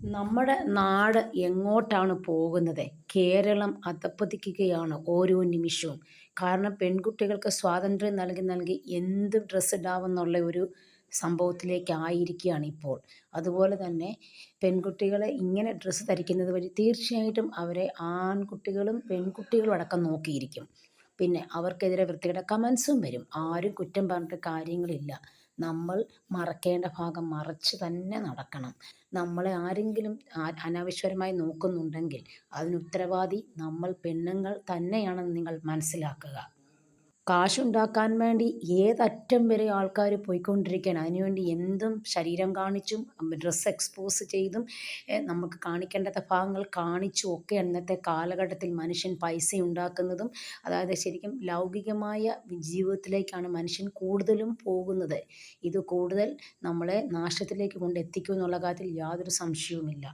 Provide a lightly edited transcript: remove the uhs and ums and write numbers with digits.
നമ്മുടെ നാട് എങ്ങോട്ടാണ് പോകുന്നത്? കേരളം അധപ്പതിക്കുകയാണ് ഓരോ നിമിഷവും. കാരണം പെൺകുട്ടികൾക്ക് സ്വാതന്ത്ര്യം നൽകി നൽകി എന്ത് ഡ്രസ്സ് ഇടാമെന്നുള്ള ഒരു സംഭവത്തിലേക്കായിരിക്കുകയാണ് ഇപ്പോൾ. അതുപോലെ തന്നെ പെൺകുട്ടികളെ ഇങ്ങനെ ഡ്രസ്സ് ധരിക്കുന്നത് വഴി തീർച്ചയായിട്ടും അവരെ ആൺകുട്ടികളും പെൺകുട്ടികളും അടക്കം നോക്കിയിരിക്കും. പിന്നെ അവർക്കെതിരെ വൃത്തികെട്ട കമൻസും വരും. ആരും കുറ്റം പറഞ്ഞിട്ട് കാര്യങ്ങളില്ല. നമ്മൾ മറക്കേണ്ട ഭാഗം മറച്ച് തന്നെ നടക്കണം. നമ്മളെ ആരെങ്കിലും അനാവശ്യപരമായി നോക്കുന്നുണ്ടെങ്കിൽ അതിന് ഉത്തരവാദി നമ്മൾ പെണ്ണുങ്ങൾ തന്നെയാണെന്ന് നിങ്ങൾ മനസ്സിലാക്കുക. കാശുണ്ടാക്കാൻ വേണ്ടി ഏതറ്റം വരെ ആൾക്കാർ പോയിക്കൊണ്ടിരിക്കുകയാണ്. അതിനുവേണ്ടി എന്തും ശരീരം കാണിച്ചും ഡ്രസ്സ് എക്സ്പോസ് ചെയ്തും നമുക്ക് കാണിക്കേണ്ടാത്ത ഭാഗങ്ങൾ കാണിച്ചും ഒക്കെ ഇന്നത്തെ കാലഘട്ടത്തിൽ മനുഷ്യൻ പൈസ ഉണ്ടാക്കുന്നതും, അതായത് ശരിക്കും ലൗകികമായ ജീവിതത്തിലേക്കാണ് മനുഷ്യൻ കൂടുതലും പോകുന്നത്. ഇത് കൂടുതൽ നമ്മളെ നാശത്തിലേക്ക് കൊണ്ടെത്തിക്കും എന്നുള്ള കാര്യത്തിൽ യാതൊരു സംശയവുമില്ല.